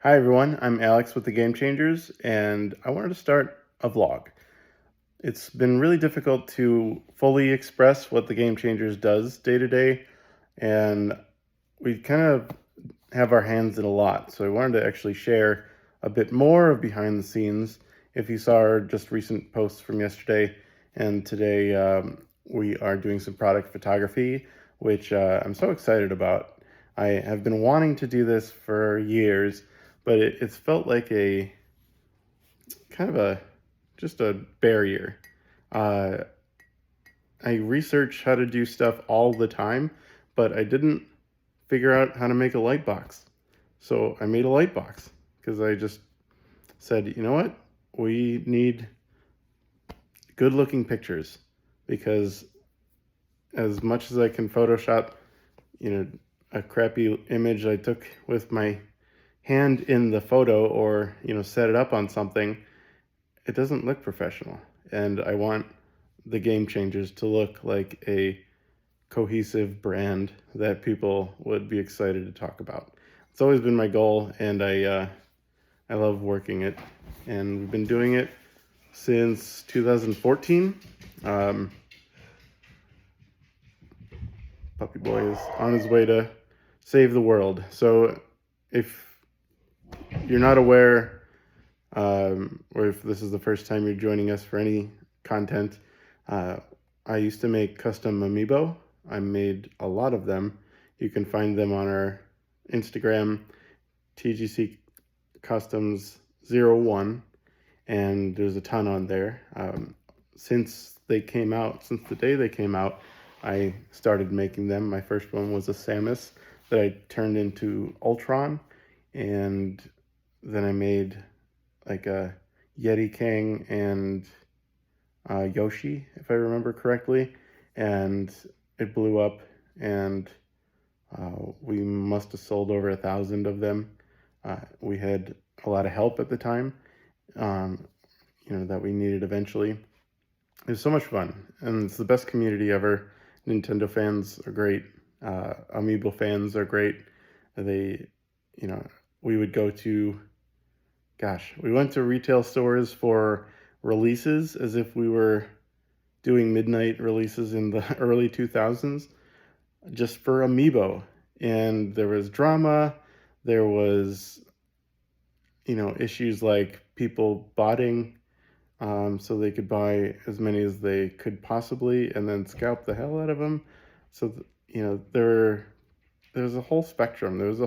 Hi everyone, I'm Alex with the Game Changers, and I wanted to start a vlog. It's been really difficult to fully express what the Game Changers does day to day, and we kind of have our hands in a lot, so I wanted to actually share a bit more of behind the scenes. If you saw our just recent posts from yesterday and today, we are doing some product photography, which I'm so excited about. I have been wanting to do this for years, but it's felt like a kind of a just a barrier. Uh, I research how to do stuff all the time, but I didn't figure out how to make a light box. So I made a light box because I just said, you know what? We need good looking pictures because as much as I can Photoshop, you know, a crappy image I took with my hand in the photo or, set it up on something, it doesn't look professional. And I want the Game Changers to look like a cohesive brand that people would be excited to talk about. It's always been my goal, and I love working it. And we've been doing it since 2014. Um, Puppy Boy is on his way to save the world. So if you're not aware, or if this is the first time you're joining us for any content, uh, I used to make custom amiibo. I made a lot of them. You can find them on our Instagram, TGC Customs 01, and there's a ton on there. Since the day they came out, I started making them. My first one was a Samus that I turned into Ultron, and then I made like a Yeti King and Yoshi, if I remember correctly, and it blew up, and we must have sold over 1,000 of them. We had a lot of help at the time, um, that we needed eventually. It was so much fun, and it's the best community ever. Nintendo fans are great. Amiibo fans are great. They, you know, we would go to we went to retail stores for releases as if we were doing midnight releases in the early 2000s just for Amiibo. And there was drama, there was, issues like people botting so they could buy as many as they could possibly and then scalp the hell out of them. So, there was a whole spectrum. There was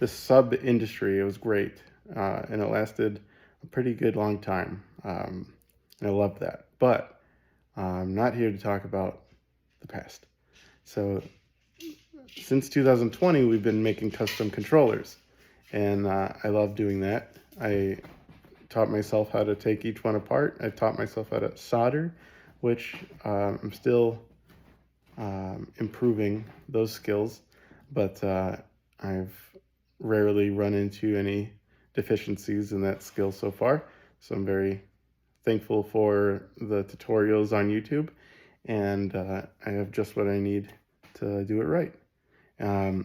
this sub industry. It was great, and it lasted a pretty good long time. And I loved that. But I'm not here to talk about the past. So since 2020, we've been making custom controllers, and I love doing that. I taught myself how to take each one apart. I taught myself how to solder, which I'm still improving those skills, but I've rarely run into any deficiencies in that skill so far. So I'm very thankful for the tutorials on YouTube, and I have just what I need to do it right.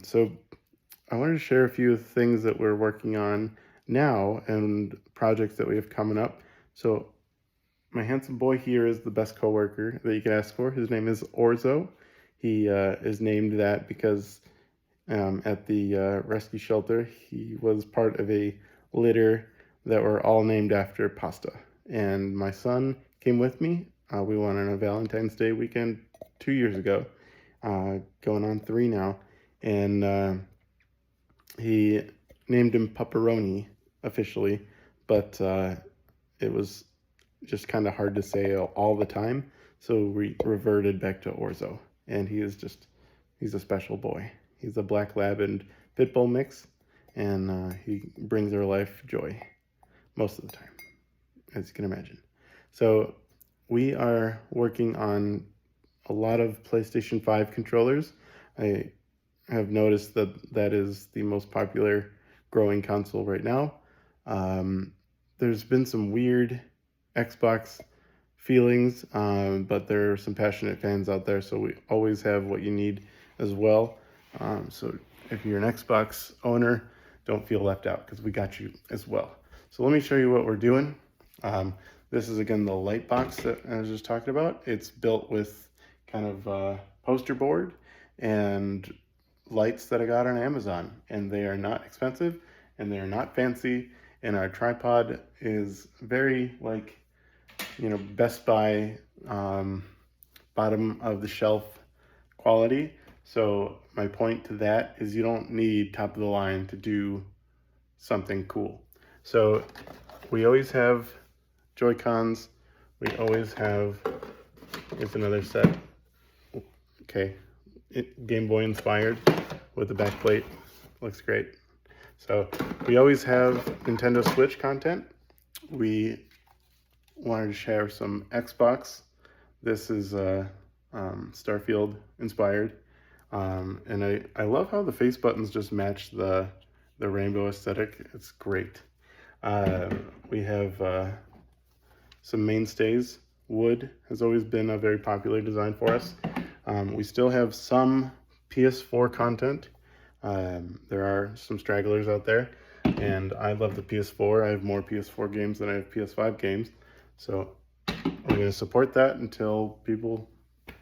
So I wanted to share a few things that we're working on now and projects that we have coming up. So my handsome boy here is the best coworker that you could ask for. His name is Orzo. He is named that because at the rescue shelter, he was part of a litter that were all named after pasta. And my son came with me. We went on a Valentine's Day weekend 2 years ago, going on 3 now. And he named him Pepperoni officially, but it was just kind of hard to say all the time. So we reverted back to Orzo. And he's a special boy. He's a black lab and pit bull mix, and he brings our life joy most of the time, as you can imagine. So we are working on a lot of PlayStation 5 controllers. I have noticed that is the most popular growing console right now. There's been some weird Xbox feelings, but there are some passionate fans out there, so we always have what you need as well. So if you're an Xbox owner, don't feel left out, because we got you as well. So let me show you what we're doing. This is again the light box that I was just talking about. It's built with kind of poster board and lights that I got on Amazon, and they are not expensive and they are not fancy, and our tripod is very like, you know, Best Buy bottom of the shelf quality. So my point to that is you don't need top of the line to do something cool. So we always have Joy-Cons, we always have, here's another set, okay, Game Boy inspired with the back plate, looks great. So we always have Nintendo Switch content. We wanted to share some Xbox. This is Starfield inspired. And I love how the face buttons just match the rainbow aesthetic. It's great. We have some mainstays. Wood has always been a very popular design for us. We still have some PS4 content. There are some stragglers out there, and I love the PS4. I have more PS4 games than I have PS5 games. So we're going to support that until people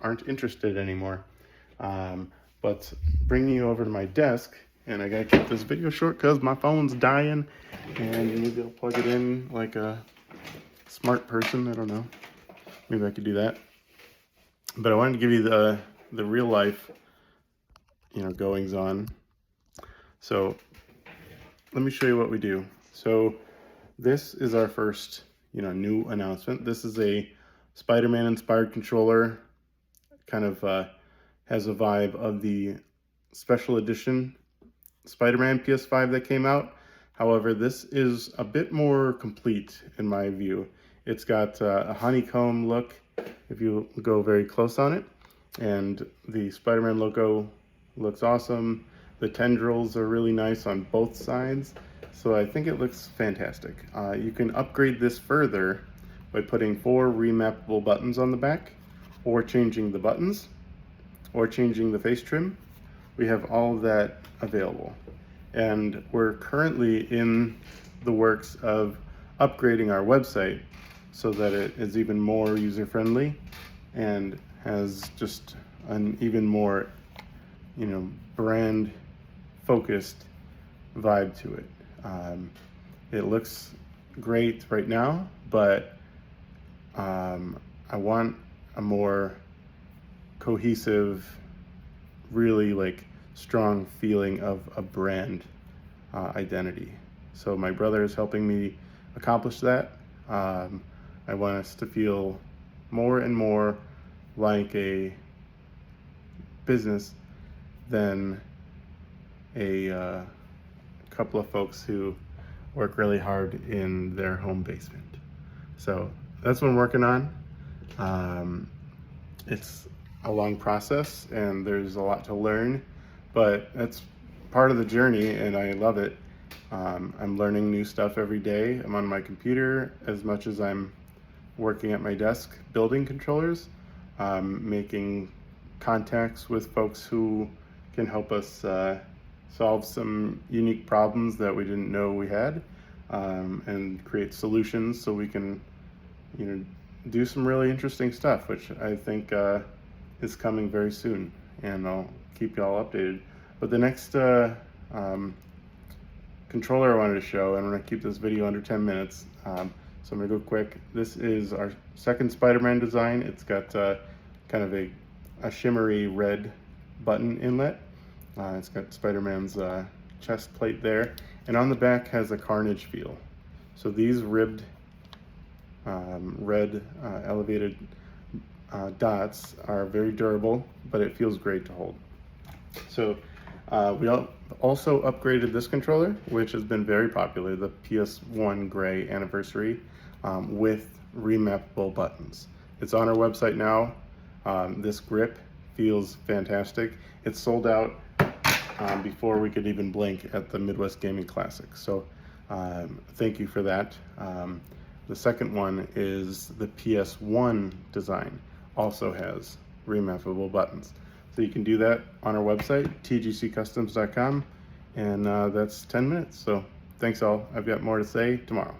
aren't interested anymore. But bringing you over to my desk, and I gotta keep this video short because my phone's dying, and maybe I'll plug it in like a smart person. I don't know. Maybe I could do that. But I wanted to give you the real life, you know, goings on. So let me show you what we do. So this is our first, you know, new announcement. This is a Spider-Man inspired controller, kind of has a vibe of the special edition Spider-Man PS5 that came out. However, this is a bit more complete in my view. It's got a honeycomb look if you go very close on it, and the Spider-Man logo looks awesome. The tendrils are really nice on both sides, so I think it looks fantastic. You can upgrade this further by putting 4 remappable buttons on the back, or changing the buttons, or changing the face trim. We have all of that available. And we're currently in the works of upgrading our website so that it is even more user-friendly and has just an even more, you know, brand-focused vibe to it. It looks great right now, but I want a more cohesive, really like strong feeling of a brand identity. So my brother is helping me accomplish that. I want us to feel more and more like a business than a couple of folks who work really hard in their home basement. So that's what I'm working on. It's a long process and there's a lot to learn, but that's part of the journey and I love it. I'm learning new stuff every day. I'm on my computer as much as I'm working at my desk building controllers, making contacts with folks who can help us solve some unique problems that we didn't know we had, and create solutions so we can, you know, do some really interesting stuff, which I think is coming very soon, and I'll keep y'all updated. But the next controller I wanted to show, and I'm going to keep this video under 10 minutes, so I'm going to go quick. This is our second Spider-Man design. It's got kind of a shimmery red button inlet. It's got Spider-Man's chest plate there, and on the back has a Carnage feel. So these ribbed red elevated dots are very durable, but it feels great to hold. So we also upgraded this controller, which has been very popular, the PS1 Gray Anniversary, with remappable buttons. It's on our website now. This grip feels fantastic. It's sold out before we could even blink at the Midwest Gaming Classic. So thank you for that. The second one is the PS1 design, also has remappable buttons. So you can do that on our website, tgccustoms.com, And that's 10 minutes. So thanks all. I've got more to say tomorrow.